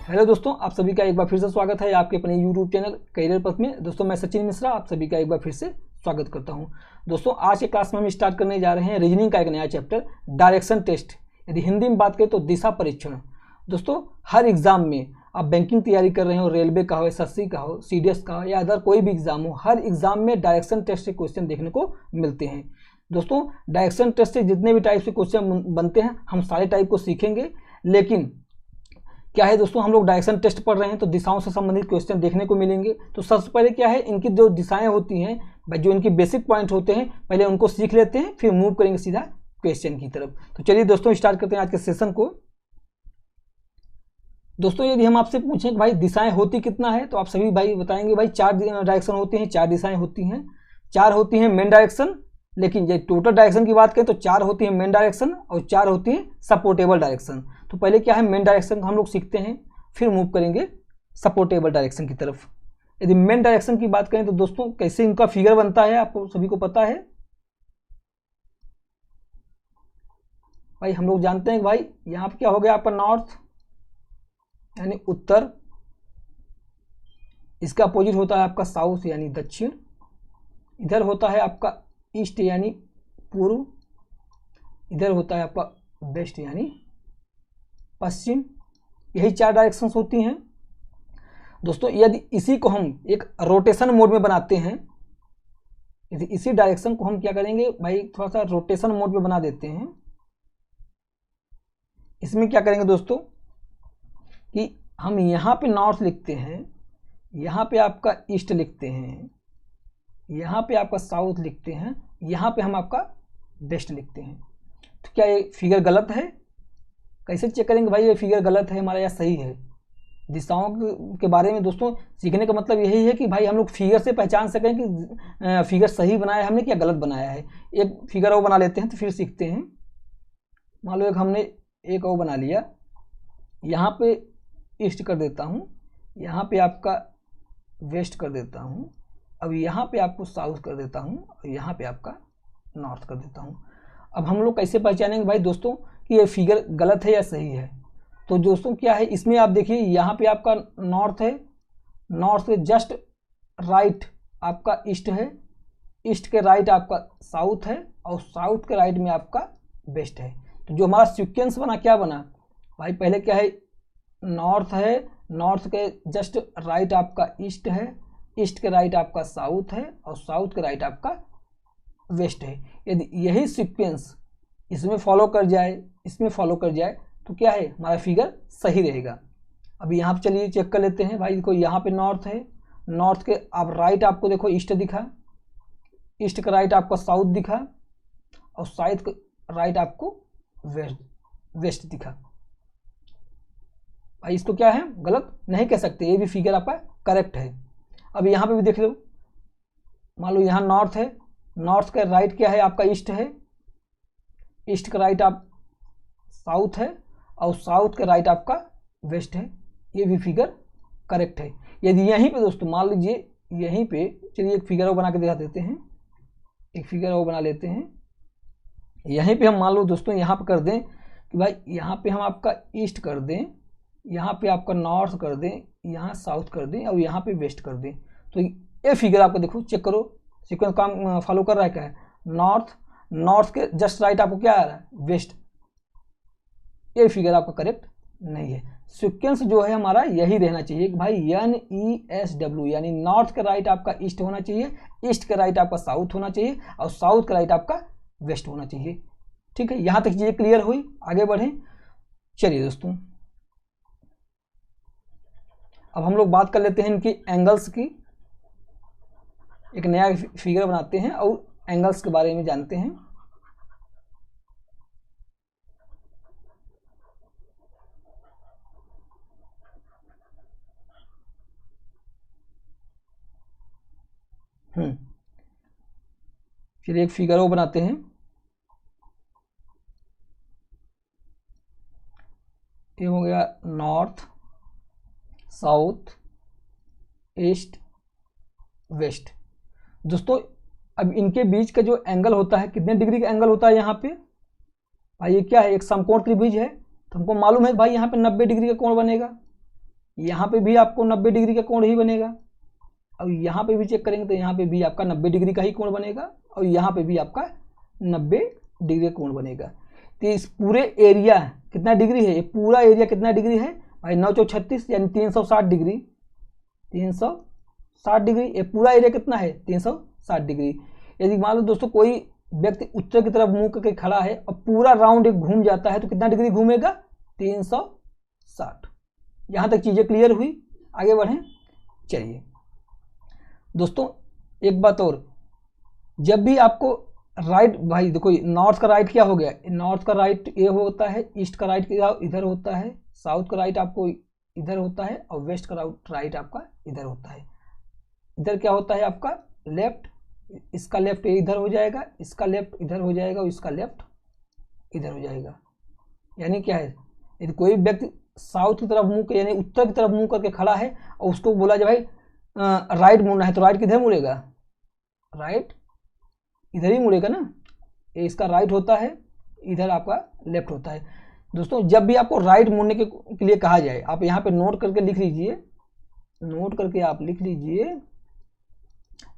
Hello दोस्तों, आप सभी का एक बार फिर से स्वागत है आपके अपने यूट्यूब चैनल करियर पथ में। दोस्तों मैं सचिन मिश्रा आप सभी का एक बार फिर से स्वागत करता हूं। दोस्तों आज के क्लास में हम स्टार्ट करने जा रहे हैं रीजनिंग का एक नया चैप्टर, डायरेक्शन टेस्ट। यदि हिंदी में बात करें तो दिशा परीक्षण। दोस्तों हर एग्जाम में आप बैंकिंग तैयारी कर रहे हो, रेलवे का हो, एसएससी का हो, सीडीएस का हो या अदर कोई भी एग्जाम हो, हर एग्जाम में डायरेक्शन टेस्ट से क्वेश्चन देखने को मिलते हैं। दोस्तों डायरेक्शन टेस्ट से जितने भी टाइप के क्वेश्चन बनते हैं हम सारे टाइप को सीखेंगे। लेकिन क्या है दोस्तों, हम लोग डायरेक्शन टेस्ट पढ़ रहे हैं तो दिशाओं से संबंधित क्वेश्चन देखने को मिलेंगे। तो सबसे पहले क्या है, इनकी जो दिशाएं होती हैं, जो इनकी बेसिक पॉइंट होते हैं, पहले उनको सीख लेते हैं, फिर मूव करेंगे सीधा क्वेश्चन की तरफ। तो चलिए दोस्तों स्टार्ट करते हैं आज के सेशन को। दोस्तों यदि हम आपसे पूछें कि भाई दिशाएं होती कितना है, तो आप सभी भाई बताएंगे भाई 4 डायरेक्शन होती हैं, 4 दिशाएं होती हैं। 4 होती हैं मेन डायरेक्शन, लेकिन ये टोटल डायरेक्शन की बात करें तो 4 होती है मेन डायरेक्शन और 4 होती है सपोर्टेबल डायरेक्शन। तो पहले क्या है, मेन डायरेक्शन हम लोग सीखते हैं, फिर मूव करेंगे सपोर्टेबल डायरेक्शन की तरफ। यदि मेन डायरेक्शन की बात करें तो दोस्तों कैसे इनका फिगर बनता है आपको सभी को पता है। भाई हम लोग जानते हैं कि भाई यहाँ पे क्या हो गया आपका नॉर्थ यानी उत्तर, इसका अपोजिट होता है आपका साउथ यानी दक्षिण, इधर होता है आपका ईस्ट यानी पूर्व, इधर होता है आपका वेस्ट यानी पश्चिम। यही 4 डायरेक्शंस होती हैं। दोस्तों यदि इसी को हम एक रोटेशन मोड में बनाते हैं, यदि इसी डायरेक्शन को हम क्या करेंगे भाई, थोड़ा सा रोटेशन मोड में बना देते हैं। इसमें क्या करेंगे दोस्तों कि हम यहाँ पे नॉर्थ लिखते हैं, यहाँ पे आपका ईस्ट लिखते हैं, यहाँ पे आपका साउथ लिखते हैं, यहाँ पे हम आपका वेस्ट लिखते हैं। तो क्या ये फिगर गलत है? कैसे चेक करेंगे भाई ये फिगर गलत है हमारा या सही है? दिशाओं के बारे में दोस्तों सीखने का मतलब यही है कि भाई हम लोग फिगर से पहचान सकें कि फिगर सही बनाया हमने क्या गलत बनाया है। एक फिगर और बना लेते हैं तो फिर सीखते हैं। मान लो एक हमने एक और बना लिया, यहाँ पे ईस्ट कर देता हूँ, यहाँ पे आपका वेस्ट कर देता हूँ, अब यहाँ पे आपको साउथ कर देता हूँ और यहाँ पे आपका नॉर्थ कर देता हूँ। अब हम लोग कैसे पहचानेंगे भाई दोस्तों कि ये फिगर गलत है या सही है? तो दोस्तों क्या है, इसमें आप देखिए यहाँ पे आपका नॉर्थ है, नॉर्थ के जस्ट राइट आपका ईस्ट है, ईस्ट के राइट आपका साउथ है और साउथ के राइट में आपका वेस्ट है। तो जो हमारा सीक्वेंस बना क्या बना भाई, पहले क्या है नॉर्थ है, नॉर्थ के जस्ट राइट आपका ईस्ट है, ईस्ट के राइट आपका साउथ है और साउथ के राइट आपका वेस्ट है। यदि यही सीक्वेंस इसमें फॉलो कर जाए, इसमें फॉलो कर जाए तो क्या है हमारा फिगर सही रहेगा। अब यहाँ पे चलिए चेक कर लेते हैं। भाई देखो यहाँ पे नॉर्थ है, नॉर्थ के आप राइट आपको देखो ईस्ट दिखा, ईस्ट का राइट आपका साउथ दिखा और साउथ का राइट आपको वेस्ट दिखा। भाई इसको क्या है गलत नहीं कह सकते, ये भी फिगर आपका करेक्ट है। अब यहाँ पे भी देख लो, मान लो यहाँ नॉर्थ है, नॉर्थ का राइट क्या है आपका ईस्ट है, ईस्ट का राइट आप साउथ है और साउथ का राइट आपका वेस्ट है, ये भी फिगर करेक्ट है। यदि यहीं पे दोस्तों मान लीजिए यहीं पे, चलिए एक फिगर और बना के दिखा देते हैं, एक फिगर और बना लेते हैं। यहीं पे हम मान लो दोस्तों यहाँ पे कर दें कि भाई यहाँ पे हम आपका ईस्ट कर दें, यहाँ पे आपका नॉर्थ कर दें, यहाँ साउथ कर दें और यहाँ पे वेस्ट कर दें। तो ये फिगर आपको देखो चेक करो सीक्वेंस काम फॉलो कर रहा है क्या है, नॉर्थ, नॉर्थ के जस्ट राइट आपको क्या आ रहा है वेस्ट। ये फिगर आपका करेक्ट नहीं है। सीक्वेंस जो है हमारा यही रहना चाहिए कि भाई NESW यानी नॉर्थ का राइट आपका ईस्ट होना चाहिए, ईस्ट का राइट आपका साउथ होना चाहिए और साउथ का राइट आपका वेस्ट होना चाहिए। ठीक है, यहाँ तक चीजें क्लियर हुई, आगे बढ़ें। चलिए दोस्तों अब हम लोग बात कर लेते हैं इनकी एंगल्स की। एक नया फिगर बनाते हैं और एंगल्स के बारे में जानते हैं। फिर एक फिगर वो बनाते हैं। ये हो गया नॉर्थ, साउथ, ईस्ट, वेस्ट। दोस्तों अब इनके बीच का जो एंगल होता है, कितने डिग्री का एंगल होता है यहाँ पे भाई, ये क्या है एक समकोण त्रिभुज है, तो हमको मालूम है भाई यहाँ पे 90 डिग्री का कोण बनेगा। यहाँ पे भी आपको 90 डिग्री का कोण ही बनेगा। और यहाँ पे भी चेक करेंगे तो यहाँ पे भी आपका 90 डिग्री का ही कोण बनेगा और यहाँ पे भी आपका 90 डिग्री का कोण बनेगा। तो इस पूरे एरिया कितना डिग्री है, ये पूरा एरिया कितना डिग्री है भाई 9 चौक 36 यानी 360 डिग्री, 360 डिग्री। ये पूरा एरिया कितना है 360 डिग्री। यदि मान लो दोस्तों कोई व्यक्ति उत्तर की तरफ मुंह करके खड़ा है और पूरा राउंड एक घूम जाता है तो कितना डिग्री घूमेगा 360। यहाँ तक चीज़ें क्लियर हुई, आगे बढ़ें। चलिए दोस्तों एक बात और, जब भी आपको राइट, भाई देखो नॉर्थ का राइट क्या हो गया, नॉर्थ का राइट ये होता है, ईस्ट का राइट इधर होता है, साउथ का राइट आपको इधर होता है और वेस्ट का राइट आपका इधर होता है। इधर क्या होता है आपका लेफ्ट, इसका लेफ्ट इधर हो जाएगा, इसका लेफ्ट इधर हो जाएगा और इसका लेफ्ट इधर हो जाएगा। यानी क्या है, यदि कोई व्यक्ति साउथ की तरफ मुंह यानी उत्तर की तरफ मुंह करके खड़ा है और उसको बोला जाए भाई राइट मुड़ना है तो राइट किधर मुड़ेगा, राइट इधर ही मुड़ेगा ना। ये इसका राइट होता है, इधर आपका लेफ्ट होता है। दोस्तों जब भी आपको राइट मुड़ने के लिए कहा जाए, आप यहाँ पे नोट करके लिख लीजिए, नोट करके आप लिख लीजिए,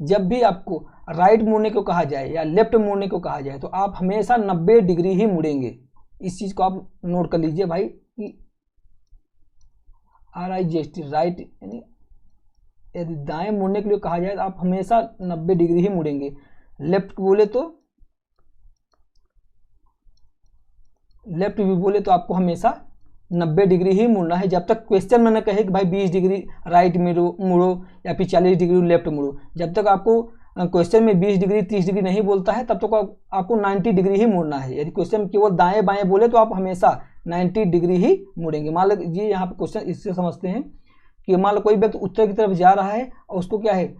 जब भी आपको राइट मुड़ने को कहा जाए या लेफ्ट मुड़ने को कहा जाए तो आप हमेशा 90 डिग्री ही मुड़ेंगे। इस चीज़ को आप नोट कर लीजिए भाई कि RIGHT राइट, यानी यदि दाएं मुड़ने के लिए कहा जाए तो आप हमेशा 90 डिग्री ही मुड़ेंगे। लेफ्ट बोले तो, लेफ्ट भी बोले तो आपको हमेशा 90 डिग्री ही मुड़ना है, जब तक क्वेश्चन में न कहे कि भाई 20 डिग्री राइट मुड़ो या फिर 40 डिग्री लेफ्ट मुड़ो। जब तक आपको क्वेश्चन में 20 डिग्री 30 डिग्री नहीं बोलता है तब तक आपको 90 डिग्री ही मुड़ना है। यदि क्वेश्चन केवल दाएं बाएं बोले तो आप हमेशा 90 डिग्री ही मुड़ेंगे। मान लीजिए यहाँ पे क्वेश्चन इससे समझते हैं कि मान लो कोई व्यक्ति उत्तर की तरफ जा रहा है और उसको क्या है,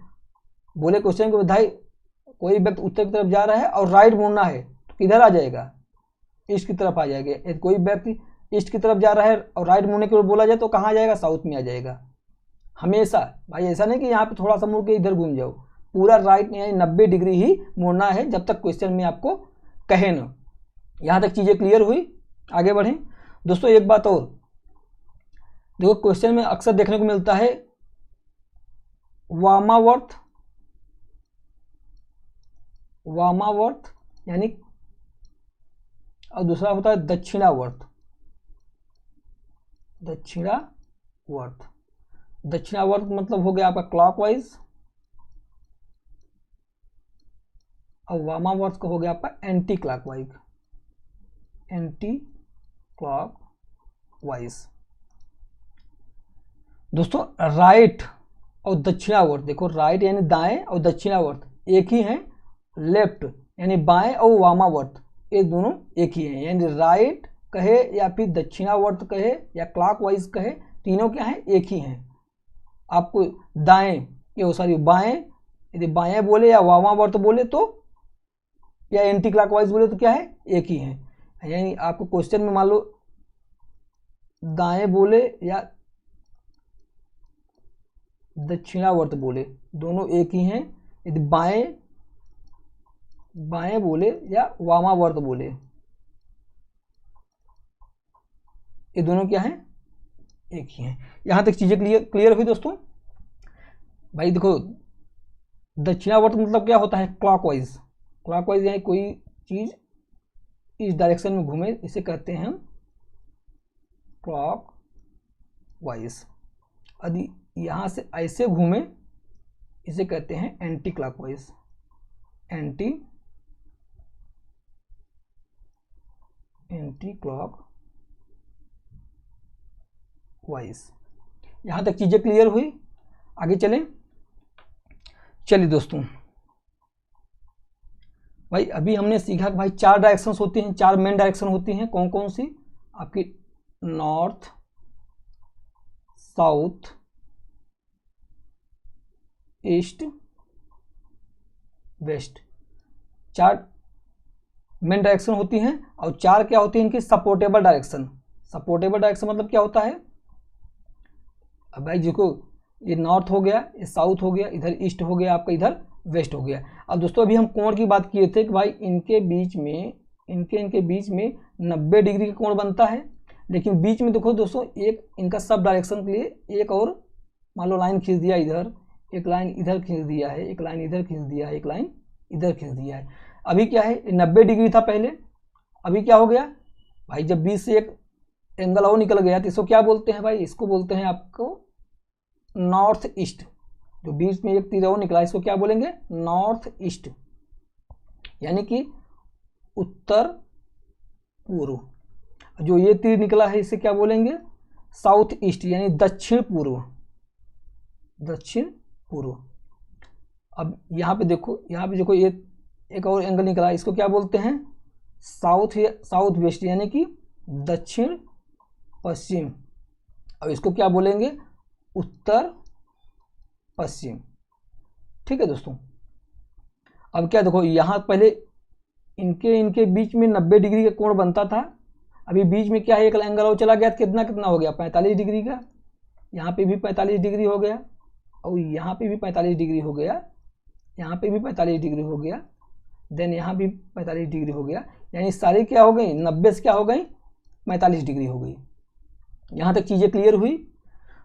बोले क्वेश्चन को भाई कोई व्यक्ति उत्तर की तरफ जा रहा है और राइट मुड़ना है तो किधर आ जाएगा, ईस्ट की तरफ आ जाएगा। यदि कोई व्यक्ति ईस्ट की तरफ जा रहा है और राइट मुड़ने के लिए बोला जाए तो कहाँ आ जाएगा, साउथ में आ जाएगा हमेशा। भाई ऐसा नहीं कि यहाँ पे थोड़ा सा मुड़ के इधर घूम जाओ, पूरा राइट यानी 90 डिग्री ही मुड़ना है जब तक क्वेश्चन में आपको कहे ना। यहाँ तक चीज़ें क्लियर हुई, आगे बढ़ें। दोस्तों एक बात और देखो, क्वेश्चन में अक्सर देखने को मिलता है वामावर्त, वामावर्त यानी, और दूसरा होता है दक्षिणावर्त, दक्षिणावर्त। दक्षिणावर्त मतलब हो गया आपका क्लॉकवाइज और वामावर्त का हो गया आपका एंटी क्लॉकवाइज, एंटी क्लॉकवाइज। दोस्तों राइट और दक्षिणावर्त, देखो राइट यानी दाएं और दक्षिणावर्त एक ही हैं, लेफ्ट यानी बाएं और वामावर्त ये दोनों एक ही हैं। यानी राइट कहे या फिर दक्षिणावर्त कहे या क्लॉकवाइज कहे, तीनों क्या हैं, एक ही हैं। आपको दाएं ये सॉरी बाएं, यदि बाएं बोले या वामावर्त बोले तो या एंटी क्लॉकवाइज बोले तो क्या है, एक ही है। यानी आपको क्वेश्चन में मान लो दाएं बोले या दक्षिणावर्त बोले, दोनों एक ही हैं। यदि बाएं बाएं बोले या वामावर्त बोले, ये दोनों क्या हैं, एक ही हैं। यहां तक चीजें क्लियर हुई दोस्तों। भाई देखो दक्षिणावर्त मतलब क्या होता है, क्लॉकवाइज, क्लॉकवाइज यानी कोई चीज इस डायरेक्शन में घूमे, इसे कहते हैं क्लॉकवाइज। यदि यहाँ से ऐसे घूमे इसे कहते हैं एंटी क्लॉकवाइज, एंटी क्लॉकवाइज। यहाँ तक चीज़ें क्लियर हुई, आगे चलें। चलिए दोस्तों, भाई अभी हमने सीखा कि भाई 4 डायरेक्शंस होती हैं, 4 मेन डायरेक्शन होती हैं। कौन कौन सी, आपकी north, south, east, west, 4 main direction होती हैं। और 4 क्या होती है इनकी, सपोर्टेबल डायरेक्शन। सपोर्टेबल डायरेक्शन मतलब क्या होता है, अब भाई देखो ये नॉर्थ हो गया, ये साउथ हो गया, इधर ईस्ट हो गया, आपका इधर वेस्ट हो गया। अब दोस्तों अभी हम कोण की बात किए थे कि भाई इनके बीच में 90 डिग्री का कोण बनता है। लेकिन बीच में देखो दोस्तों एक इनका सब डायरेक्शन के लिए एक और मान लो लाइन खींच दिया, इधर एक लाइन इधर खींच दिया है, एक लाइन इधर खींच दिया है, एक लाइन इधर खींच दिया है। अभी क्या है 90 डिग्री था पहले, अभी क्या हो गया भाई, जब बीच से एक एंगल और निकल गया तो इसको क्या बोलते हैं भाई, इसको बोलते हैं आपको नॉर्थ ईस्ट। जो बीच में एक तीर और निकला इसको क्या बोलेंगे, नॉर्थ ईस्ट, यानी कि उत्तर पूर्व। जो ये तीर निकला है इसे क्या बोलेंगे, साउथ ईस्ट, यानी दक्षिण पूर्व, दक्षिण पूर्व। अब यहाँ पे देखो, यहाँ पे देखो ये एक और एंगल निकला, इसको क्या बोलते हैं, साउथ वेस्ट, यानी कि दक्षिण पश्चिम। अब इसको क्या बोलेंगे, उत्तर पश्चिम। ठीक है दोस्तों। अब क्या देखो, यहाँ पहले इनके बीच में 90 डिग्री का कोण बनता था, अभी बीच में क्या है एक एंगल और चला गया, कितना कितना हो गया 45 डिग्री का। यहाँ पे भी 45 डिग्री हो गया, और यहाँ पे भी 45 डिग्री हो गया, यहाँ पे भी 45 डिग्री हो गया, देन यहाँ भी 45 डिग्री हो गया, यानी सारी क्या हो गई 90 से क्या हो गई 45 डिग्री हो गई। यहाँ तक चीज़ें क्लियर हुई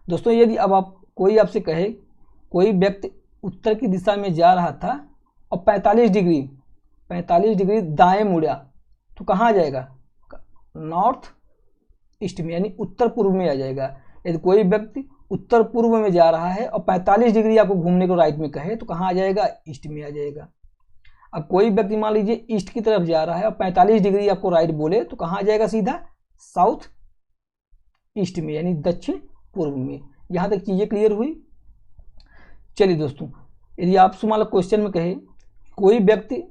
दोस्तों। यदि अब आप कोई आपसे कहे कोई व्यक्ति उत्तर की दिशा में जा रहा था और 45 डिग्री दाएं मुड़ा, तो कहाँ आ जाएगा, नॉर्थ ईस्ट में, यानी उत्तर पूर्व में आ जाएगा। यदि कोई व्यक्ति उत्तर पूर्व में जा रहा है और 45 डिग्री आपको घूमने को राइट में कहे, तो कहाँ आ जाएगा, ईस्ट में आ जाएगा। अब कोई व्यक्ति मान लीजिए ईस्ट की तरफ जा रहा है और 45 डिग्री आपको राइट बोले, तो कहाँ आ जाएगा, सीधा साउथ ईस्ट में, यानी दक्षिण पूर्व में। यहाँ तक चीज़ें क्लियर हुई। चलिए दोस्तों, यदि आपसे मान लो क्वेश्चन में कहे कोई व्यक्ति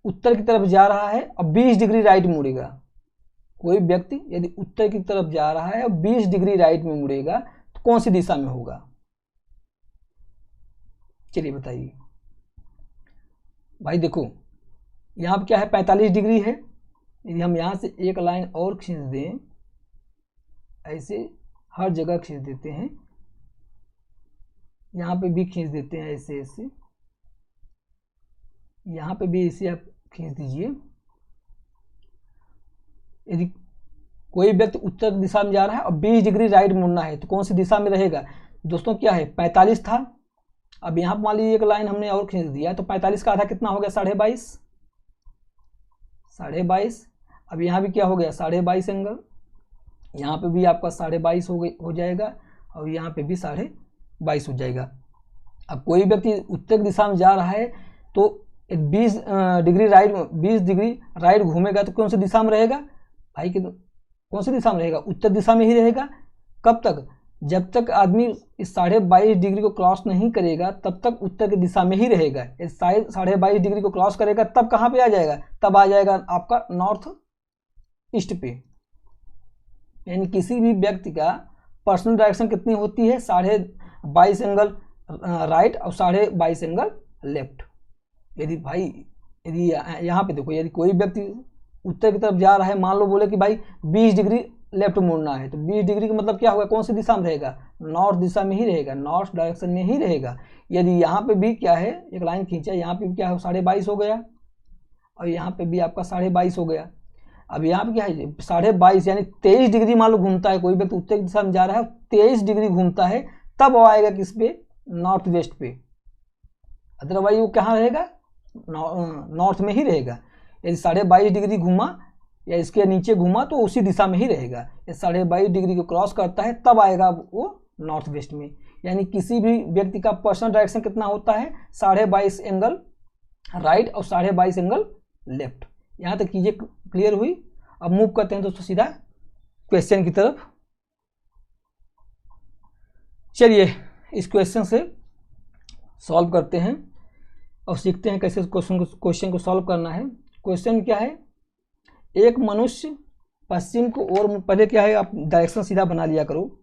उत्तर की तरफ जा रहा है और 20 डिग्री राइट मुड़ेगा, कोई व्यक्ति यदि उत्तर की तरफ जा रहा है और 20 डिग्री राइट में मुड़ेगा, तो कौन सी दिशा में होगा, चलिए बताइए भाई। देखो यहाँ पे क्या है 45 डिग्री है, यदि हम यहाँ से एक लाइन और खींच दें, ऐसे हर जगह खींच देते हैं, यहाँ पे भी खींच देते हैं ऐसे ऐसे, यहाँ पे भी ऐसे आप खींच दीजिए। यदि कोई व्यक्ति उत्तर दिशा में जा रहा है और 20 डिग्री राइट मुड़ना है, तो कौन सी दिशा में रहेगा दोस्तों, क्या है 45 था, अब यहाँ पर मान लीजिए एक लाइन हमने और खींच दिया, तो 45 का आधा कितना हो गया 22.5। अब यहाँ भी क्या हो गया 22.5 एंगल, यहाँ पे भी आपका 22.5 हो जाएगा, और यहाँ पे भी 22.5 हो जाएगा। अब कोई व्यक्ति उत्तर दिशा में जा रहा है तो 20 डिग्री राइट घूमेगा, तो कौन सी दिशा में रहेगा भाई, कौन सी दिशा में रहेगा, उत्तर दिशा में ही रहेगा। कब तक, जब तक आदमी इस 22.5 डिग्री को क्रॉस नहीं करेगा तब तक उत्तर की दिशा में ही रहेगा। 22.5 डिग्री को क्रॉस करेगा तब कहाँ पे आ जाएगा, तब आ जाएगा आपका नॉर्थ ईस्ट पे। यानी किसी भी व्यक्ति का पर्सनल डायरेक्शन कितनी होती है, 22.5 एंगल राइट और 22.5 एंगल लेफ्ट। यदि यहाँ पे देखो, यदि कोई व्यक्ति उत्तर की तरफ जा रहा है, मान लो बोले कि भाई 20 डिग्री लेफ्ट मुड़ना है, तो 20 डिग्री का मतलब क्या होगा, कौन सी दिशा में रहेगा, नॉर्थ दिशा में ही रहेगा, नॉर्थ डायरेक्शन में ही रहेगा। यदि यहाँ पे भी क्या है एक लाइन खींचा, यहाँ पे भी क्या है 22.5 हो गया, और यहाँ पे भी आपका 22.5 हो गया। अब यहाँ पे क्या है 22.5 यानी 23 डिग्री मान लो घूमता है कोई व्यक्ति, उत्तर की दिशा में जा रहा है 23 डिग्री घूमता है, तब वो आएगा किस पे, नॉर्थ वेस्ट पे। अदरवाइज वो कहाँ रहेगा, नॉर्थ में ही रहेगा। यदि 22.5 डिग्री घूमा या इसके नीचे घूमा तो उसी दिशा में ही रहेगा। यदि 22.5 डिग्री को क्रॉस करता है तब आएगा वो नॉर्थ वेस्ट में। यानी किसी भी व्यक्ति का पर्सनल डायरेक्शन कितना होता है, 22.5 एंगल राइट और 22.5 एंगल लेफ्ट। यहाँ तक चीजें क्लियर हुई। अब मूव करते हैं दोस्तों सीधा क्वेश्चन की तरफ। चलिए इस क्वेश्चन से सॉल्व करते हैं और सीखते हैं कैसे क्वेश्चन को सॉल्व करना है। क्वेश्चन क्या है, एक मनुष्य पश्चिम को ओर, पहले क्या है आप डायरेक्शन सीधा बना लिया करो।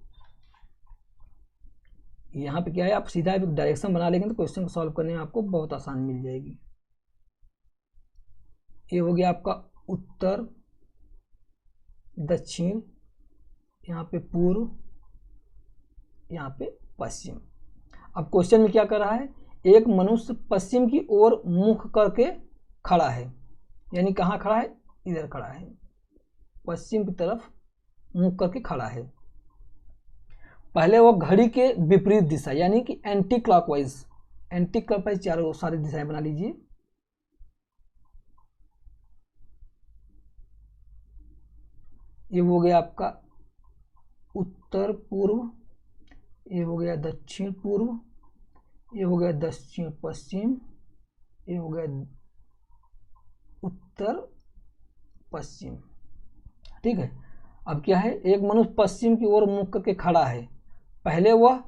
यहाँ पे क्या है आप सीधा एक डायरेक्शन बना लेंगे तो क्वेश्चन को सॉल्व करने में आपको बहुत आसान मिल जाएगी। ये हो गया आपका उत्तर, दक्षिण, यहाँ पे पूर्व, यहाँ पे पश्चिम। अब क्वेश्चन में क्या कर रहा है, एक मनुष्य पश्चिम की ओर मुख करके खड़ा है, यानी कहाँ खड़ा है, इधर खड़ा है, पश्चिम की तरफ मुख करके खड़ा है। पहले वो घड़ी के विपरीत दिशा यानी कि एंटी क्लॉकवाइज, एंटी क्लॉकवाइज चारों सारी दिशाएं बना लीजिए। ये हो गया आपका उत्तर पूर्व, ये हो गया दक्षिण पूर्व, ये हो गया दक्षिण पश्चिम, ये हो गया उत्तर पश्चिम। ठीक है, अब क्या है, एक मनुष्य पश्चिम की ओर मुख करके खड़ा है। पहले वह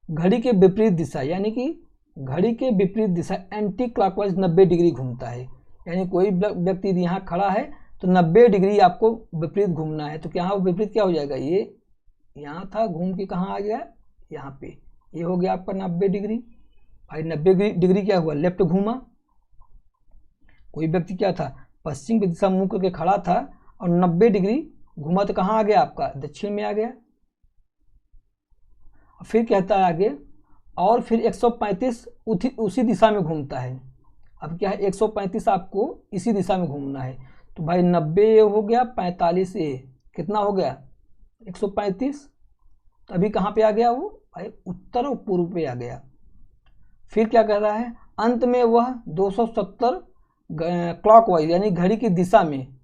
घड़ी के विपरीत दिशा यानी कि घड़ी के विपरीत दिशा एंटी क्लॉकवाइज 90 डिग्री घूमता है। यानी कोई व्यक्ति यहाँ खड़ा है तो 90 डिग्री आपको विपरीत घूमना है। तो क्या विपरीत क्या हो जाएगा, ये यहाँ था, घूम के कहाँ आ गया, यहाँ पे, ये हो गया आपका 90 डिग्री। भाई 90 डिग्री क्या हुआ, लेफ्ट घूमा। कोई व्यक्ति क्या था, पश्चिम की दिशा मुंह करके खड़ा था और 90 डिग्री घूमा तो कहाँ आ गया आपका, दक्षिण में आ गया। फिर कहता है आगे, और फिर 135 उसी दिशा में घूमता है। अब क्या है, 135 आपको इसी दिशा में घूमना है। तो भाई 90 हो गया, 45 ए कितना हो गया 135। तो अभी कहाँ पे आ गया वो, भाई उत्तर और पूर्व पे आ गया। फिर क्या कह रहा है, अंत में वह 270 क्लॉकवाइज यानी घड़ी की दिशा में,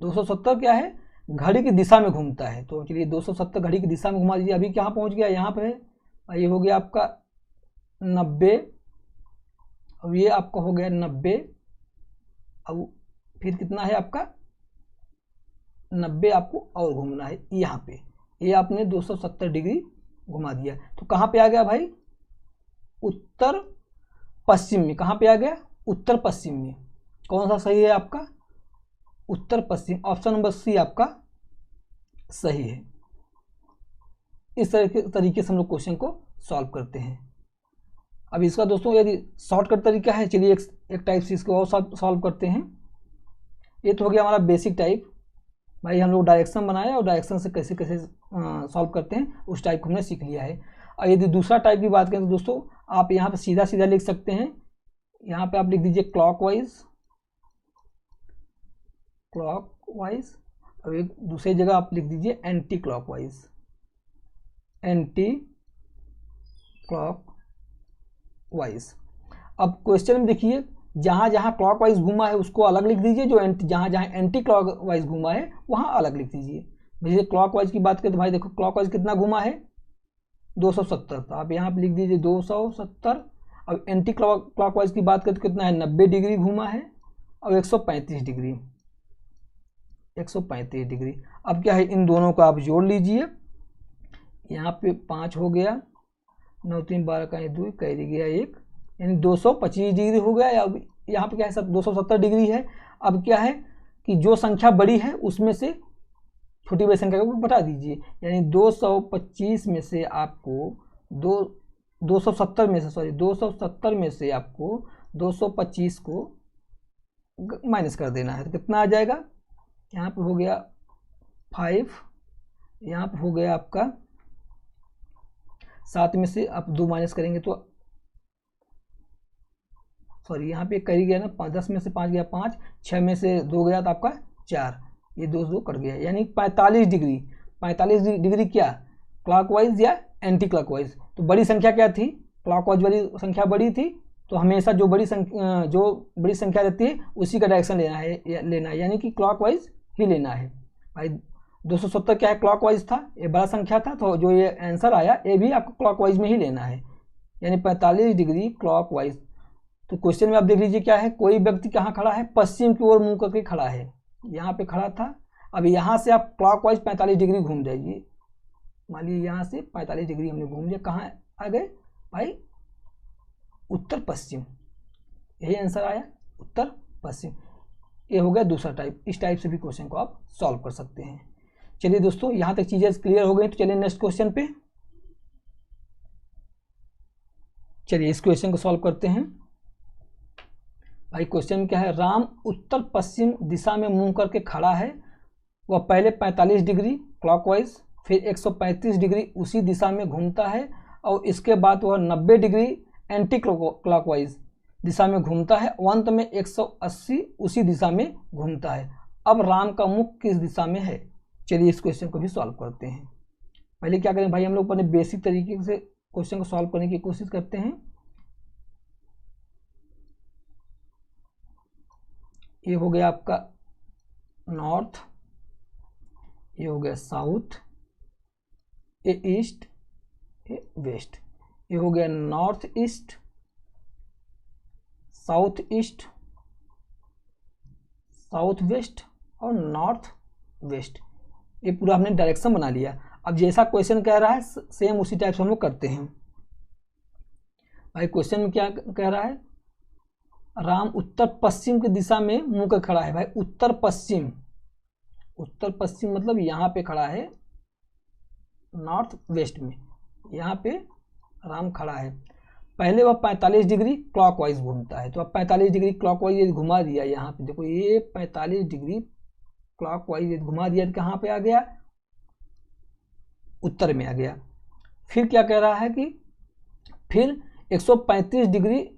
270 क्या है, घड़ी की दिशा में घूमता है। तो चलिए 270 घड़ी की दिशा में घुमा दीजिए। अभी कहाँ पहुँच गया, यहाँ पे ये हो गया आपका 90, अब ये आपका हो गया 90। अब फिर कितना है आपका 90 आपको और घूमना है यहाँ पे, ये आपने 270 डिग्री घुमा दिया। तो कहाँ पे आ गया भाई, उत्तर पश्चिम में। कहाँ पे आ गया, उत्तर पश्चिम में। कौन सा सही है आपका, उत्तर पश्चिम, ऑप्शन नंबर सी आपका सही है। इस तरीके से हम लोग क्वेश्चन को सॉल्व करते हैं। अब इसका दोस्तों यदि शॉर्टकट तरीका है, चलिए एक टाइप से इसको और सॉल्व करते हैं। ये तो हो गया हमारा बेसिक टाइप, भाई हम लोग डायरेक्शन बनाया और डायरेक्शन से कैसे कैसे सॉल्व करते हैं उस टाइप को हमने सीख लिया है। और यदि दूसरा टाइप की बात करें तो दोस्तों आप यहाँ पे सीधा सीधा लिख सकते हैं। यहाँ पे आप लिख दीजिए क्लॉकवाइज, क्लॉकवाइज, और एक दूसरी जगह आप लिख दीजिए एंटी क्लॉकवाइज, एंटी क्लॉकवाइज। अब क्वेश्चन में देखिए, जहाँ जहाँ क्लॉकवाइज घूमा है उसको अलग लिख दीजिए, जो जहाँ जहाँ एंटी क्लॉकवाइज घूमा है वहाँ अलग लिख दीजिए। जैसे क्लॉकवाइज की बात करें तो भाई देखो क्लॉकवाइज कितना घूमा है 270, तो आप यहाँ पे लिख दीजिए 270। अब एंटी क्लॉकवाइज की बात करें तो कितना है 90 डिग्री घूमा है और 135 डिग्री, 135 डिग्री। अब क्या है, इन दोनों को आप जोड़ लीजिए। यहाँ पे 5 हो गया, 9 3 12 का 2 कैरी गया 1, यानी 225 डिग्री हो गया। अब यहाँ पे क्या है, सब 270 डिग्री है। अब क्या है कि जो संख्या बड़ी है उसमें से छोटी बड़ी संख्या को बता दीजिए, यानी 225 में से आपको 270 में से 270 में से आपको 225 को माइनस कर देना है। तो कितना आ जाएगा, यहाँ पे हो गया 5, यहाँ पे हो गया आपका 7 में से आप 2 माइनस करेंगे तो सॉरी यहाँ पे कर ही गया ना, 10 में से 5 गया 5, 6 में से 2 गया तो आपका 4, ये 2 कट गया, यानी 45 डिग्री। 45 डिग्री क्या, क्लॉकवाइज या एंटी क्लॉकवाइज। तो बड़ी संख्या क्या थी, क्लॉकवाइज वाली संख्या बड़ी थी, तो हमेशा जो बड़ी संख्या रहती है उसी का डायरेक्शन लेना है, यानी कि क्लॉकवाइज ही लेना है। भाई 270 क्या है, क्लॉकवाइज था, ये बड़ा संख्या था, तो जो ये आंसर आया ये भी आपको क्लॉकवाइज में ही लेना है, यानी 45 डिग्री क्लॉकवाइज। तो क्वेश्चन में आप देख लीजिए क्या है, कोई व्यक्ति कहाँ खड़ा है, पश्चिम की ओर मुंह करके खड़ा है, यहाँ पे खड़ा था। अब यहाँ से आप क्लॉकवाइज 45 डिग्री घूम जाइए, मान लीजिए यहाँ से 45 डिग्री हमने घूम लिया, कहाँ आ गए भाई, उत्तर पश्चिम, यही आंसर आया, उत्तर पश्चिम। ये हो गया दूसरा टाइप। इस टाइप से भी क्वेश्चन को आप सॉल्व कर सकते हैं। चलिए दोस्तों यहाँ तक चीजें क्लियर हो गई, तो चलिए नेक्स्ट क्वेश्चन पे, चलिए इस क्वेश्चन को सॉल्व करते हैं। भाई क्वेश्चन में क्या है, राम उत्तर पश्चिम दिशा में मुंह करके खड़ा है। वह पहले 45 डिग्री क्लॉकवाइज, फिर 135 डिग्री उसी दिशा में घूमता है, और इसके बाद वह 90 डिग्री एंटी क्लॉकवाइज दिशा में घूमता है, अंत में 180 उसी दिशा में घूमता है। अब राम का मुख किस दिशा में है, चलिए इस क्वेश्चन को भी सॉल्व करते हैं। पहले क्या करें भाई, हम लोग अपने बेसिक तरीके से क्वेश्चन को सॉल्व करने की कोशिश करते हैं। ये हो गया आपका नॉर्थ, ये हो गया साउथ, ये ईस्ट, ये वेस्ट, ये हो गया north east, south east, south west और नॉर्थ वेस्ट। ये पूरा हमने डायरेक्शन बना लिया। अब जैसा क्वेश्चन कह रहा है सेम उसी टाइप से हम लोग करते हैं। भाई क्वेश्चन में क्या कह रहा है, राम उत्तर पश्चिम की दिशा में मुंह कर खड़ा है। भाई उत्तर पश्चिम, उत्तर पश्चिम मतलब यहाँ पे खड़ा है, नॉर्थ वेस्ट में, यहाँ पे राम खड़ा है। पहले वह 45 डिग्री क्लॉकवाइज घूमता है। तो अब 45 डिग्री क्लॉकवाइज घुमा दिया, यहाँ पे देखो ये 45 डिग्री क्लॉकवाइज घुमा दिया, तो कहाँ पे आ गया, उत्तर में आ गया। फिर क्या कह रहा है कि फिर 135 डिग्री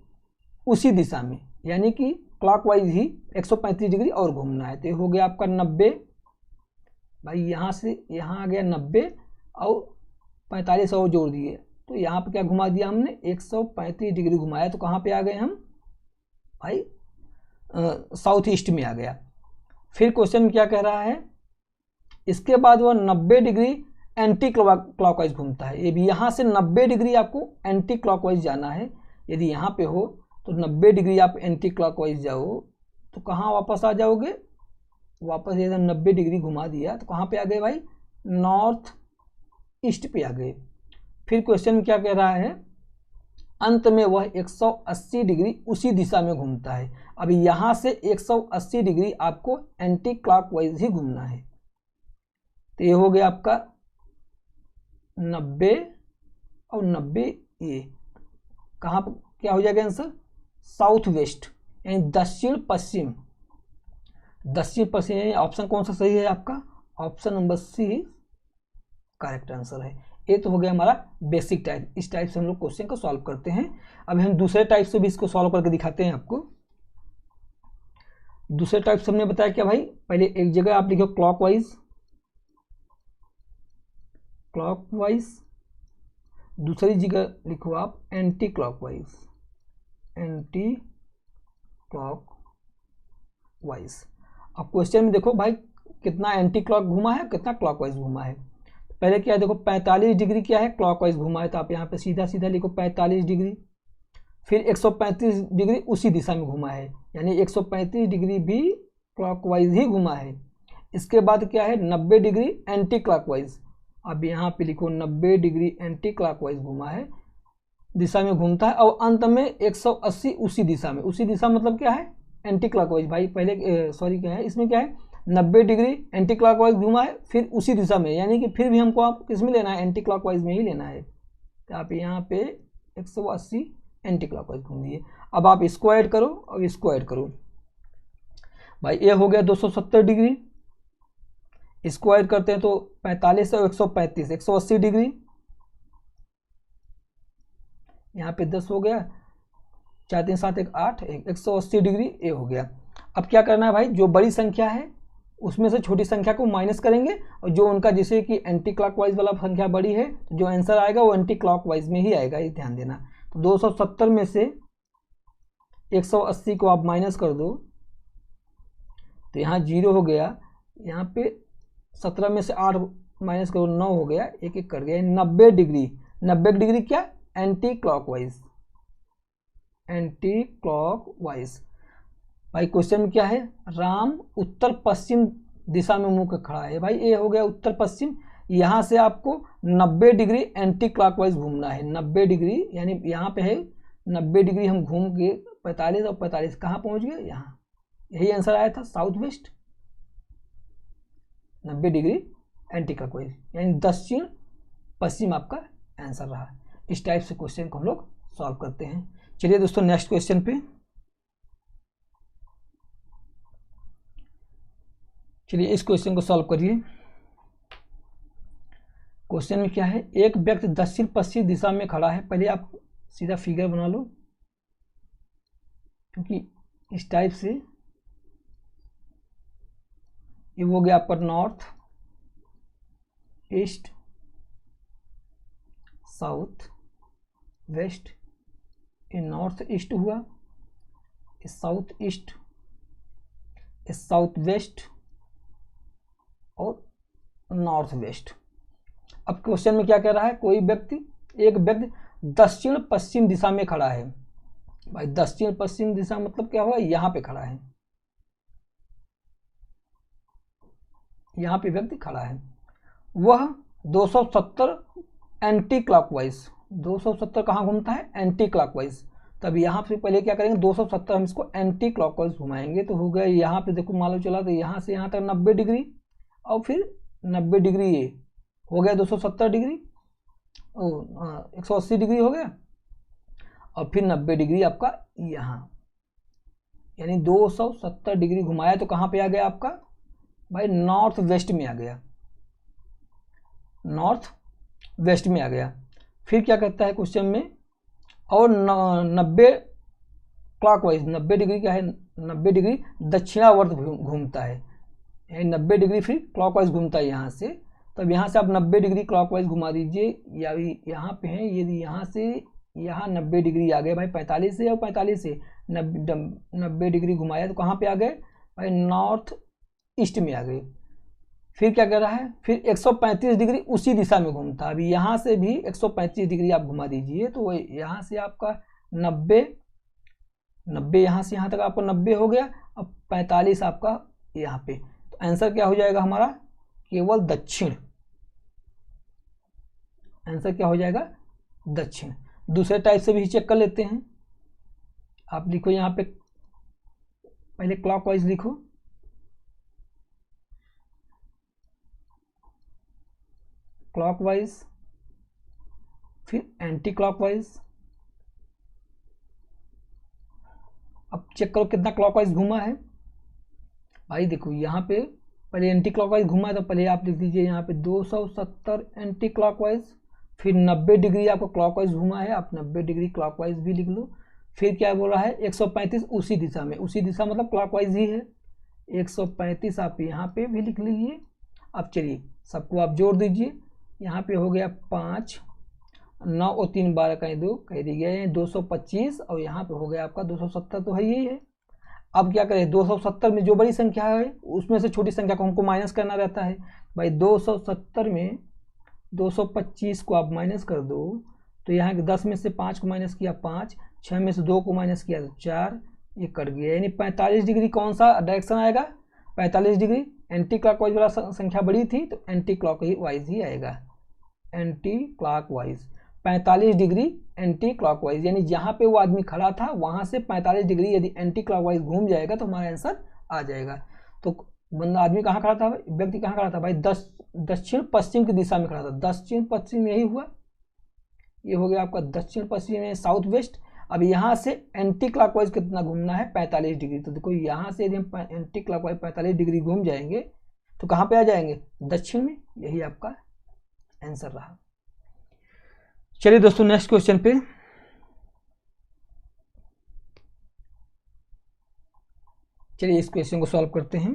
उसी दिशा में, यानी कि क्लॉकवाइज ही 135 डिग्री और घूमना है। तो ये हो गया आपका 90। भाई यहाँ से यहाँ आ गया 90 और 45 और जोड़ दिए, तो यहाँ पे क्या घुमा दिया हमने, 135 डिग्री घुमाया। तो कहाँ पे आ गए हम भाई, साउथ ईस्ट में आ गया। फिर क्वेश्चन में क्या कह रहा है, इसके बाद वह 90 डिग्री एंटी क्लॉकवाइज घूमता है। ये भी यहाँ से 90 डिग्री आपको एंटी क्लॉकवाइज जाना है। यदि यहाँ पे हो तो 90 डिग्री आप एंटी क्लॉकवाइज जाओ तो कहाँ वापस आ जाओगे, वापस ये 90 डिग्री घुमा दिया तो कहाँ पे आ गए भाई, नॉर्थ ईस्ट पे आ गए। फिर क्वेश्चन क्या कह रहा है, अंत में वह 180 डिग्री उसी दिशा में घूमता है। अभी यहाँ से 180 डिग्री आपको एंटी क्लॉकवाइज ही घूमना है। तो ये हो गया आपका 90 और 90, ये कहाँ पर क्या हो जाएगा आंसर, साउथ वेस्ट यानी दक्षिण पश्चिम। दक्षिण पश्चिम यानी ऑप्शन कौन सा सही है आपका, option number C correct answer है। ये तो हो गया हमारा बेसिक टाइप। इस टाइप से हम लोग क्वेश्चन को सॉल्व करते हैं। अब हम दूसरे टाइप से भी इसको सॉल्व करके दिखाते हैं आपको। दूसरे टाइप से हमने बताया क्या भाई, पहले एक जगह आप लिखो क्लॉकवाइज, क्लॉकवाइज, दूसरी जगह लिखो आप एंटी क्लॉकवाइज, एंटी क्लॉकवाइज। अब क्वेश्चन में देखो भाई कितना एंटी क्लॉक घुमा है, कितना क्लॉकवाइज घुमा है। पहले क्या है देखो 45 डिग्री क्या है, क्लॉकवाइज घुमा है, तो आप यहाँ पे सीधा सीधा लिखो 45 डिग्री। फिर 135 डिग्री उसी दिशा में घुमा है, यानी 135 डिग्री भी क्लॉकवाइज ही घुमा है। इसके बाद क्या है 90 डिग्री एंटी क्लॉकवाइज। अब यहाँ पे लिखो 90 डिग्री एंटी क्लॉकवाइज घुमा है, दिशा में घूमता है। और अंत में 180 उसी दिशा में, उसी दिशा मतलब क्या है, एंटी क्लॉकवाइज। भाई पहले सॉरी क्या है, इसमें क्या है 90 डिग्री एंटी क्लॉकवाइज घुमा है, फिर उसी दिशा में, यानी कि फिर भी हमको आप किस में लेना है, एंटी क्लॉकवाइज में ही लेना है। तो आप यहाँ पे 180 एंटी क्लॉकवाइज घूम दिए। अब आप इसको ऐड करो और इसको ऐड करो। भाई ये हो गया 270 डिग्री, इसको ऐड करते हैं तो 45 और 135 180 डिग्री, यहाँ पे 10 हो गया, 4 3 7 1 8 180 डिग्री ये हो गया। अब क्या करना है भाई, जो बड़ी संख्या है उसमें से छोटी संख्या को माइनस करेंगे, और जो उनका जैसे कि एंटी क्लॉकवाइज वाला संख्या बड़ी है तो जो आंसर आएगा वो एंटी क्लॉकवाइज में ही आएगा, ये ध्यान देना। तो 270 में से 180 को आप माइनस कर दो तो यहाँ 0 हो गया, यहाँ पे 17 में से 8 माइनस करो 9 हो गया, एक एक कर गया 90 डिग्री। 90 डिग्री क्या, एंटी क्लॉकवाइज, एंटी क्लॉकवाइज। भाई क्वेश्चन में क्या है, राम उत्तर पश्चिम दिशा में मुंह कर खड़ा है। भाई ये हो गया उत्तर पश्चिम, यहाँ से आपको 90 डिग्री एंटी क्लॉकवाइज घूमना है। 90 डिग्री यानी यहाँ पे है 90 डिग्री, हम घूम के 45 और 45 कहाँ पहुँच गए, यहाँ। यही आंसर आया था south west, 90 degree anti clockwise यानी दक्षिण पश्चिम आपका आंसर रहा। इस टाइप से क्वेश्चन को हम लोग सॉल्व करते हैं। चलिए दोस्तों नेक्स्ट क्वेश्चन पे, चलिए इस क्वेश्चन को सॉल्व करिए। क्वेश्चन में क्या है, एक व्यक्ति दक्षिण पश्चिम दिशा में खड़ा है। पहले आप सीधा फिगर बना लो, क्योंकि इस टाइप से ये हो गया आपका नॉर्थ, ईस्ट, साउथ वेस्ट, ये नॉर्थ ईस्ट हुआ, ये साउथ ईस्ट, ये साउथ वेस्ट और नॉर्थ वेस्ट। अब क्वेश्चन में क्या कह रहा है, कोई व्यक्ति, एक व्यक्ति दक्षिण पश्चिम दिशा में खड़ा है। भाई दक्षिण पश्चिम दिशा मतलब क्या हुआ, यहाँ पे खड़ा है, यहाँ पे व्यक्ति खड़ा है, वह 270 एंटी क्लॉकवाइज, 270 कहाँ घूमता है, एंटी क्लॉकवाइज। तब यहाँ से पहले क्या करेंगे, 270 हम इसको एंटी क्लॉकवाइज घुमाएंगे तो हो गया, यहाँ पे देखो मालूम चला तो यहाँ से यहाँ तक 90 डिग्री और फिर 90 डिग्री, ये हो गया 270 डिग्री, 180 डिग्री हो गया, और फिर 90 डिग्री आपका यहाँ, यानी 270 डिग्री घुमाया तो कहाँ पे आ गया आपका भाई, नॉर्थ वेस्ट में आ गया, नॉर्थ वेस्ट में आ गया। फिर क्या कहता है क्वेश्चन में, और 90 क्लॉकवाइज, 90 डिग्री क्या है, 90 डिग्री दक्षिणावर्त घूमता है, यानी 90 डिग्री फिर क्लॉकवाइज घूमता है यहाँ से। तब यहाँ से आप 90 डिग्री क्लॉकवाइज घुमा दीजिए, या यहाँ पे है, यदि यहाँ से यहाँ 90 डिग्री आ गए भाई, 45 से और 45 से 90 डिग्री घुमाया तो कहाँ पे आ गए भाई, नॉर्थ ईस्ट में आ गए। फिर क्या कर रहा है, फिर 135 डिग्री उसी दिशा में घूमता है। अभी यहाँ से भी 135 डिग्री आप घुमा दीजिए तो यहाँ से आपका 90 यहाँ से यहाँ तक आपको 90 हो गया, अब 45 आपका यहाँ पे, तो आंसर क्या हो जाएगा हमारा, केवल दक्षिण, आंसर क्या हो जाएगा, दक्षिण। दूसरे टाइप से भी चेक कर लेते हैं, आप लिखो यहाँ पे, पहले क्लॉकवाइज लिखो, क्लॉकवाइज, फिर एंटी क्लॉकवाइज। अब चेक करो कितना क्लॉकवाइज घूमा है भाई, देखो यहाँ पे पहले एंटी क्लॉकवाइज घूमा है तो पहले आप लिख दीजिए यहाँ पे 270 एंटी क्लॉकवाइज, फिर 90 डिग्री आपको क्लॉकवाइज घूमा है, आप 90 डिग्री क्लॉकवाइज भी लिख लो। फिर क्या बोल रहा है, 135 उसी दिशा में, उसी दिशा मतलब क्लॉकवाइज ही है, 135 आप यहाँ पे भी लिख लीजिए। अब चलिए सबको आप जोड़ दीजिए, यहाँ पे हो गया 5, 9 और 3 12 कहीं 2 कह दी गए 225, और यहाँ पे हो गया आपका 270, तो है यही है। अब क्या करें, 270 में जो बड़ी संख्या है उसमें से छोटी संख्या को हमको माइनस करना रहता है भाई। 270 में 225 को आप माइनस कर दो तो यहाँ 10 में से 5 को माइनस किया 5, 6 में से 2 को माइनस किया तो 4, ये कट गया, यानी 45 डिग्री कौन सा डायरेक्शन आएगा, 45 डिग्री एंटी क्लॉकवाइज वाला संख्या बड़ी थी तो एंटी क्लॉकवाइज ही आएगा, anti clockwise 45 degree anti clockwise, यानी जहाँ पे वो आदमी खड़ा था वहाँ से 45 डिग्री यदि एंटी क्लॉकवाइज घूम जाएगा तो हमारा आंसर आ जाएगा। तो बंदा आदमी कहाँ खड़ा था, व्यक्ति कहाँ खड़ा था भाई, दक्षिण पश्चिम की दिशा में खड़ा था, दक्षिण पश्चिम यही हुआ, ये हो गया आपका दक्षिण पश्चिम में, साउथ वेस्ट। अब यहाँ से एंटी क्लॉकवाइज कितना घूमना है, 45 डिग्री। तो देखो यहाँ से यदि हम एंटी क्लॉकवाइज 45 डिग्री घूम जाएंगे तो कहाँ पे आ जाएंगे, दक्षिण में, यही आपका आंसर रहा। चलिए दोस्तों नेक्स्ट क्वेश्चन पे, चलिए इस क्वेश्चन को सॉल्व करते हैं।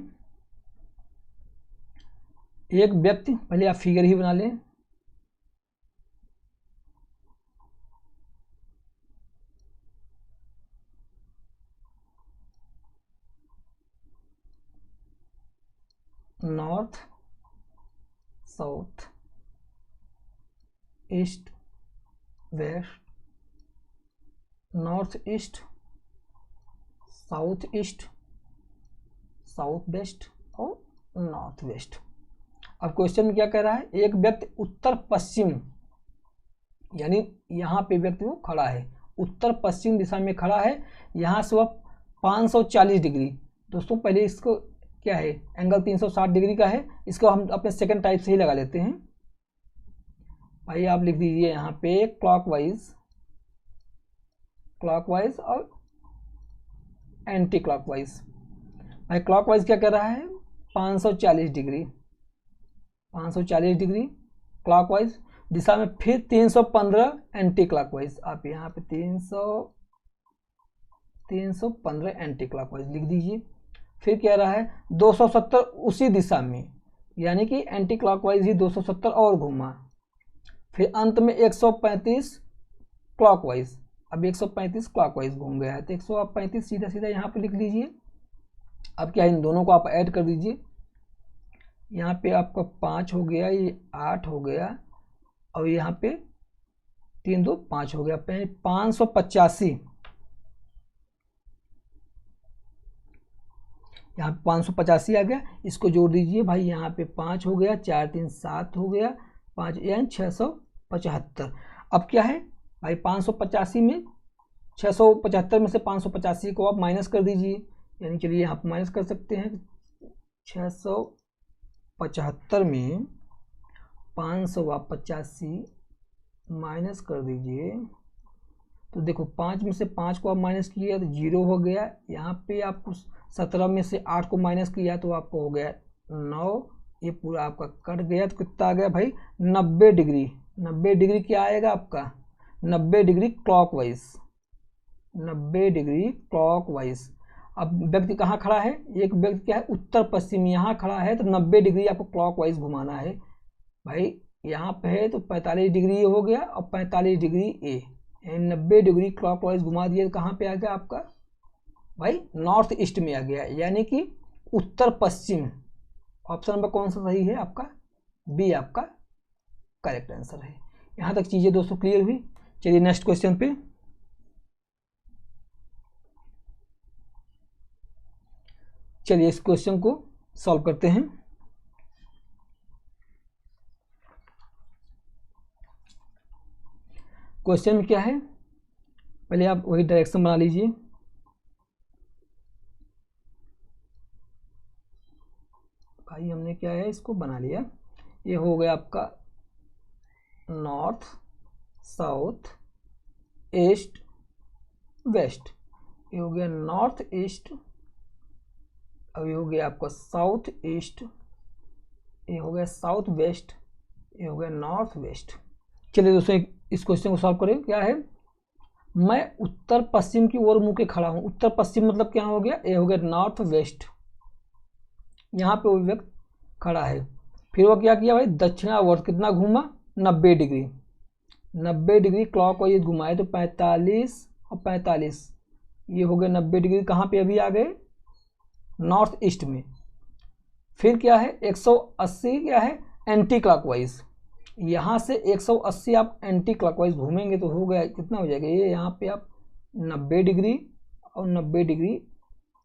एक व्यक्ति, पहले आप फिगर ही बना लें, north south east waste, north east south east, south west और नॉर्थ वेस्ट। अब क्वेश्चन में क्या कह रहा है, एक व्यक्ति उत्तर पश्चिम, यानी यहाँ पे व्यक्ति वो खड़ा है, उत्तर पश्चिम दिशा में खड़ा है, यहाँ से वह 540 डिग्री, दोस्तों पहले इसको क्या है, एंगल 360 डिग्री का है, इसको हम अपने सेकंड टाइप से ही लगा लेते हैं भाई। आप लिख दीजिए यहाँ पे क्लॉकवाइज, क्लॉकवाइज और एंटी क्लॉकवाइज। भाई क्लॉकवाइज क्या कर रहा है, 540 डिग्री, 540 डिग्री क्लॉकवाइज दिशा में, फिर 315 एंटी क्लॉकवाइज, आप यहाँ पे 315 एंटी क्लॉकवाइज लिख दीजिए। फिर कह रहा है 270 उसी दिशा में, यानी कि एंटी क्लॉकवाइज ही 270 और घूमा। फिर अंत में 135 क्लॉकवाइज, अब 135 क्लॉकवाइज घूम गया है, तो 135 सीधा सीधा यहाँ पे लिख लीजिए। अब क्या है, इन दोनों को आप ऐड कर दीजिए। यहाँ पे आपका 5 हो गया, ये 8 हो गया, और यहाँ पे 3 2 5 हो गया, 585। यहाँ पे 585 आ गया। इसको जोड़ दीजिए भाई, यहाँ पे 5 हो गया, 4 3 7 हो गया, 5 यानी 675। अब क्या है भाई, 585 में 675 में से 585 को आप माइनस कर दीजिए, यानी चलिए यहाँ पे माइनस कर सकते हैं। 675 में 585 माइनस कर दीजिए, तो देखो 5 में से 5 को आप माइनस किया तो 0 हो गया। यहाँ पे आपको 17 में से 8 को माइनस किया तो आपको हो गया 9, ये पूरा आपका कट गया, तो कितना आ गया भाई 90 डिग्री। 90 डिग्री क्या आएगा आपका, 90 डिग्री क्लॉकवाइज, 90 डिग्री क्लॉकवाइज। अब व्यक्ति कहाँ खड़ा है, एक व्यक्ति क्या है उत्तर पश्चिम यहाँ खड़ा है, तो 90 डिग्री आपको क्लॉकवाइज घुमाना है भाई। यहाँ पे है तो 45 डिग्री हो गया और 45 डिग्री ए, 90 डिग्री क्लॉकवाइज घुमा दिए, तो कहाँ पे आ गया आपका भाई नॉर्थ ईस्ट में आ गया, यानी कि उत्तर पश्चिम। ऑप्शन नंबर कौन सा सही है आपका, बी आपका करेक्ट आंसर है। यहाँ तक चीजें दोस्तों क्लियर हुई। चलिए नेक्स्ट क्वेश्चन पे, चलिए इस क्वेश्चन को सॉल्व करते हैं। क्वेश्चन में क्या है, पहले आप वही डायरेक्शन बना लीजिए। भाई हमने क्या है इसको बना लिया, ये हो गया आपका नॉर्थ साउथ ईस्ट वेस्ट, ये हो गया नॉर्थ ईस्ट, अब ये हो गया आपका साउथ ईस्ट, ये हो गया साउथ वेस्ट, ये हो गया नॉर्थ वेस्ट। चलिए दोस्तों इस क्वेश्चन को सॉल्व करें। क्या है, मैं उत्तर पश्चिम की ओर मुंह के खड़ा हूं। उत्तर पश्चिम मतलब क्या हो गया, ये हो गया नॉर्थ वेस्ट, यहाँ पे वो व्यक्ति खड़ा है। फिर वो क्या किया भाई, दक्षिणावर्त कितना घूमा, 90 डिग्री, 90 डिग्री क्लॉकवाइज घुमाए, तो 45 और 45, ये हो गया 90 डिग्री, कहाँ पे अभी आ गए नॉर्थ ईस्ट में। फिर क्या है 180 क्या है एंटी क्लॉकवाइज, यहाँ से 180 आप एंटी क्लॉकवाइज घूमेंगे तो हो गया कितना हो जाएगा, ये यहाँ पे आप 90 डिग्री और 90 डिग्री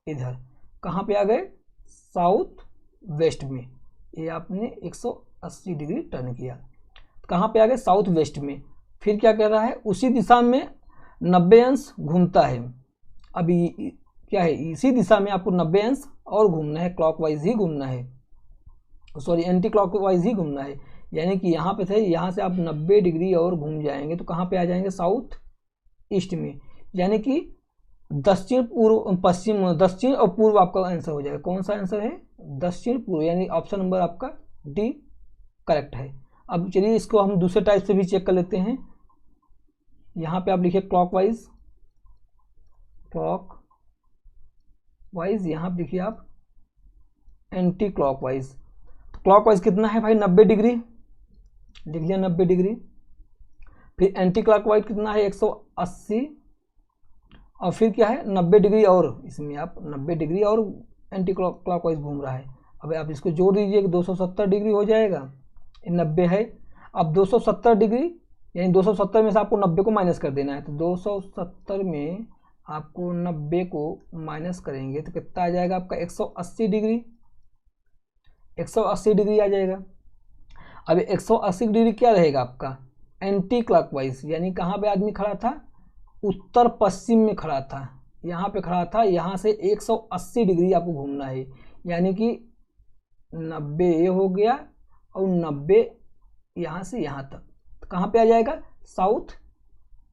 इधर कहाँ पे आ गए साउथ वेस्ट में, ये आपने 180 डिग्री टर्न किया, कहाँ पे आ गए साउथ वेस्ट में। फिर क्या कर रहा है, उसी दिशा में 90 अंश घूमता है। अभी क्या है, इसी दिशा में आपको 90 अंश और घूमना है, क्लॉकवाइज ही घूमना है, सॉरी एंटी क्लॉकवाइज ही घूमना है। यानी कि यहाँ पे थे, यहाँ से आप 90 डिग्री और घूम जाएंगे तो कहाँ पे आ जाएंगे साउथ ईस्ट में, यानी कि दक्षिण पूर्व पश्चिम, दक्षिण और पूर्व आपका आंसर हो जाएगा। कौन सा आंसर है, दक्षिण पूर्व, यानी ऑप्शन नंबर आपका डी करेक्ट है। अब चलिए इसको हम दूसरे टाइप से भी चेक कर लेते हैं। यहाँ पे आप लिखिए क्लॉकवाइज, क्लॉकवाइज, यहाँ पे लिखिए आप एंटी क्लॉकवाइज। क्लॉकवाइज कितना है भाई 90 डिग्री, लिख लिया 90 डिग्री। फिर एंटी क्लॉकवाइज कितना है 180, और फिर क्या है 90 डिग्री और इसमें आप 90 डिग्री और एंटी क्लॉकवाइज घूम रहा है। अब आप इसको जोड़ दीजिए कि 270 डिग्री हो जाएगा, 90 है। अब 270 डिग्री यानी 270 में से आपको 90 को माइनस कर देना है, तो 270 में आपको 90 को माइनस करेंगे तो कितना आ जाएगा आपका 180 डिग्री, 180 डिग्री आ जाएगा। अब 180 डिग्री क्या रहेगा आपका एंटी क्लॉकवाइज, यानी कहाँ पे आदमी खड़ा था, उत्तर पश्चिम में खड़ा था, यहाँ पे खड़ा था, यहाँ से 180 डिग्री आपको घूमना है, यानी कि 90 ये हो गया और 90 यहाँ से यहाँ तक, तो कहाँ पे आ जाएगा साउथ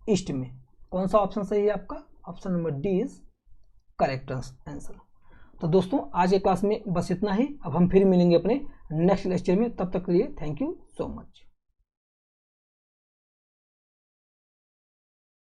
ईस्ट में। कौन सा ऑप्शन सही है आपका, option number D is correct answer. तो दोस्तों आज के क्लास में बस इतना ही, अब हम फिर मिलेंगे अपने नेक्स्ट लेक्चर में, तब तक के लिए थैंक यू सो मच।